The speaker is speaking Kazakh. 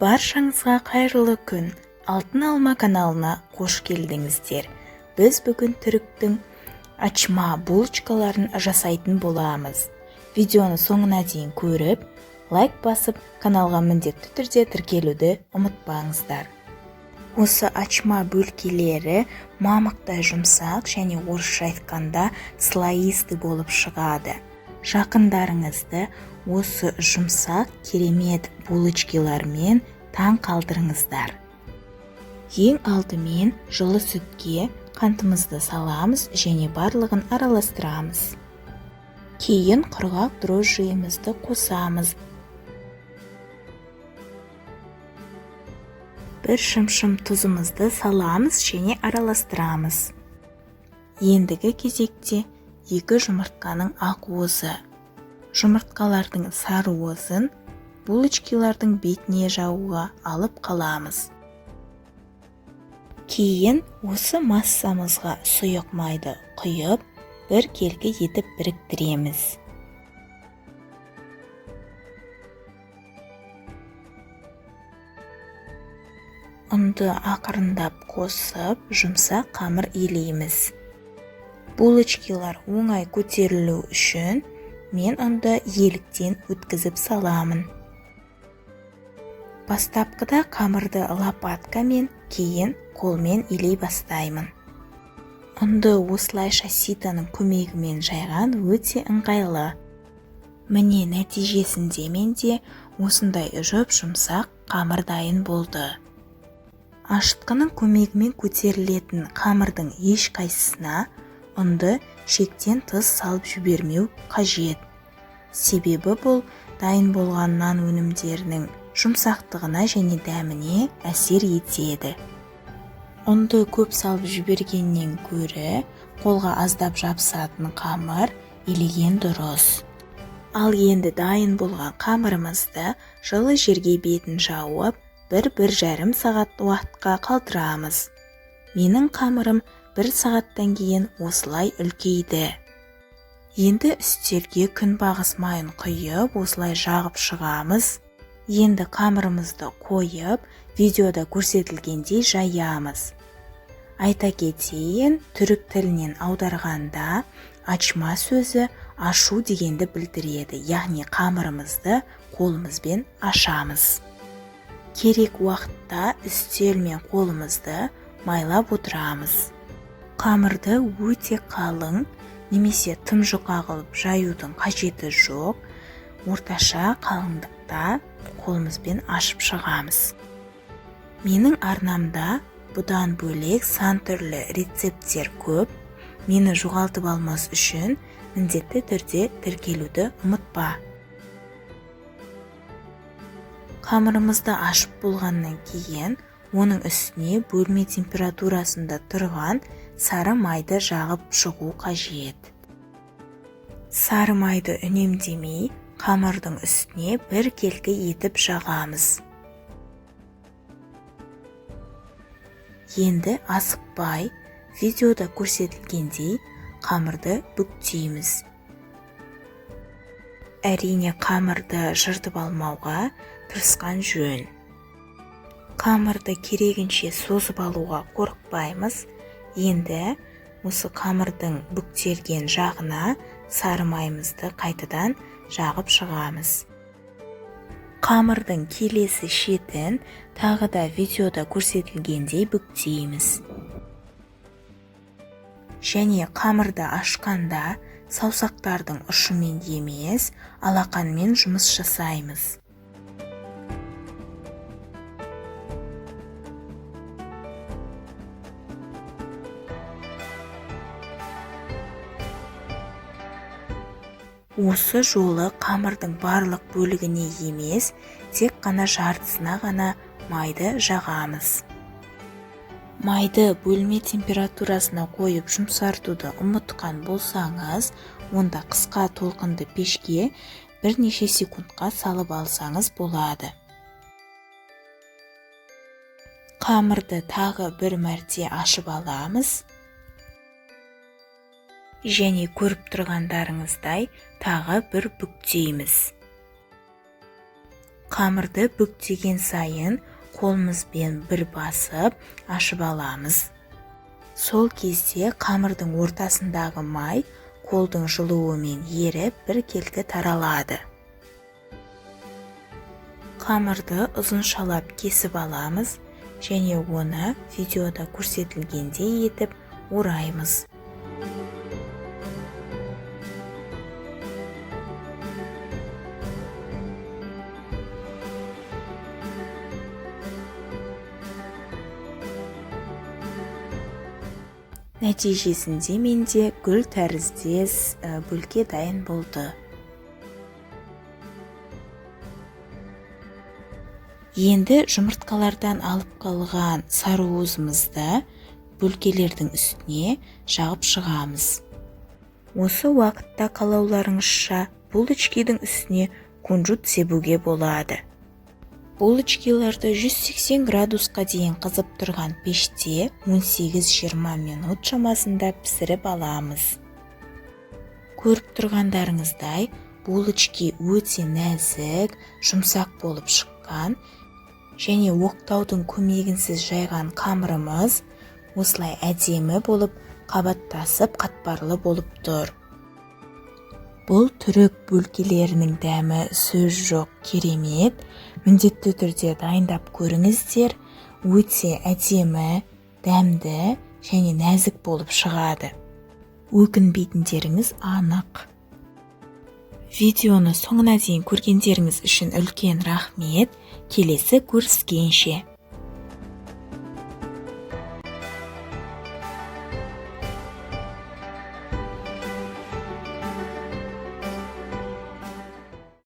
Баршаңызға қайырлы күн. Алтын алма каналына қош келдіңіздер. Біз бүгін түріктің ачма булочкаларын жасайтын боламыз. Видеоны соңына дейін көріп, лайк басып, каналға міндетті түрде тіркелуді ұмытпаңыздар. Осы ачма бөлкелері мамықтай жұмсақ және орысша айтқанда слоисты болып шығады. Жақындарыңызды осы жұмсақ керемет булочкалармен таң қалдырыңыздар. Ең алдымен жылы сүтке қантымызды саламыз және барлығын араластырамыз. Кейін құрғақ дрожжиімізді қосамыз. Бір шымшым тұзымызды саламыз және араластырамыз. Ендігі кезекте 2 жұмыртқаның ақ уызы. Жұмыртқалардың сары уызын булочкалардың бетіне жағуға алып қаламыз. Кейін осы массамызға сұйық майды құйып, бір келгі етіп біріктіреміз. Ұнды ақырындап қосып, жұмсақ қамыр илейміз. Булочкалар оңай көтерілу үшін мен ұнды еліктен өткізіп саламын. Бастапқыда қамырды лопаткамен, кейін қолмен илей бастаймын. Ұнды осылайша ситаның көмегімен жайған өте ыңғайлы. Міне нәтижесінде менде осындай жұмсақ қамыр дайын болды. Ашытқының көмегімен көтерілетін қамырдың ешқайсысына ұнды шектен тыс салып жібермеу қажет. Себебі бұл дайын болған нан өнімдерінің жұмсақтығына және дәміне әсер етеді. Ұнды көп салып жібергеннен көрі қолға аздап жабысатын қамыр илеген дұрыс. Ал енді дайын болған қамырымызды жылы жерге бетін жауып, 1-1,5 сағат уақытқа қалдырамыз. Менің қамырым 1 сағаттан кейін осылай үлкейді. Енді үстелге күнбағыс майын құйып, осылай жағып шығамыз. Енді қамырымызды қойып, видеода көрсетілгендей жаямыз. Айта кетейін, түрік тілінен аударғанда ачма сөзі ашу дегенді білдіреді, яғни қамырымызды қолымызбен ашамыз. Керек уақытта үстел мен қолымызды майлап отырамыз. Қамырды өте қалың немесе тым жұқа қылып жаюдың қажеті жоқ. Орташа қалыңдықта қолымызбен ашып шығамыз. Менің арнамда бұдан бөлек сан түрлі рецепттер көп. Мені жоғалтып алмас үшін міндетті түрде тіркелуді ұмытпа. Қамырымызды ашып болғаннан кейін оның үстіне бөлме температурасында тұрған сары майды жағып шығу қажет. Сары майды үнемдемей, қамырдың үстіне бір келкі етіп жағамыз. Енді асықпай, видеода көрсетілгендей қамырды бүктейміз. Әрине қамырды жыртып алмауға тырысқан жөн. Қамырды керегінше созып алуға қорықпаймыз. Енді осы қамырдың бүктелген жағына сары майымызды қайтадан жағып шығамыз. Қамырдың келесі шетін тағы да видеода көрсетілгендей бүктейміз. Және қамырды ашқанда саусақтардың ұшымен емес, алақанмен жұмыс жасаймыз. Осы жолы қамырдың барлық бөлігіне емес, тек қана жартысына ғана майды жағамыз. Майды бөлме температурасына қойып жұмсартуды ұмытқан болсаңыз, онда қысқа толқынды пешке бірнеше секундқа салып алсаңыз болады. Қамырды тағы бір мәрте ашып аламыз. Және көріп тұрғандарыңыздай тағы бір бүктейміз. қамырды бүктеген сайын қолымызбен бір басып ашып аламыз. Сол кезде қамырдың ортасындағы май қолдың жылуымен еріп біркелкі таралады. Қамырды ұзыншалап кесіп аламыз және оны видеода көрсетілгендей етіп ораймыз. Нәтижесінде менде гүл тәріздес бөлке дайын болды. Енді жұмыртқалардан алып қалған сары уызымызды бөлкелердің үстіне жағып шығамыз. Осы уақытта қалауларыңызша булочкидің үстіне кунжут себуге болады. Булочкиларды 180 градусқа дейін қызып тұрған пеште 18-20 минут шамасында пісіріп аламыз. Көріп тұрғандарыңыздай, булочки өте нәзік, жұмсақ болып шыққан және оқтаудың көмегінсіз жайған қамырымыз осылай әдемі болып қабаттасып қатпарлы болып тұр. Бұл түрік бөлкелерінің дәмі сөз жоқ, керемет. Міндетті түрде дайындап көріңіздер. Өте әдемі, дәмді және нәзік болып шығады. Өкінбейтіндеріңіз анық. Видеоны соңына дейін көргендеріңіз үшін үлкен рахмет. Келесі көріскенше.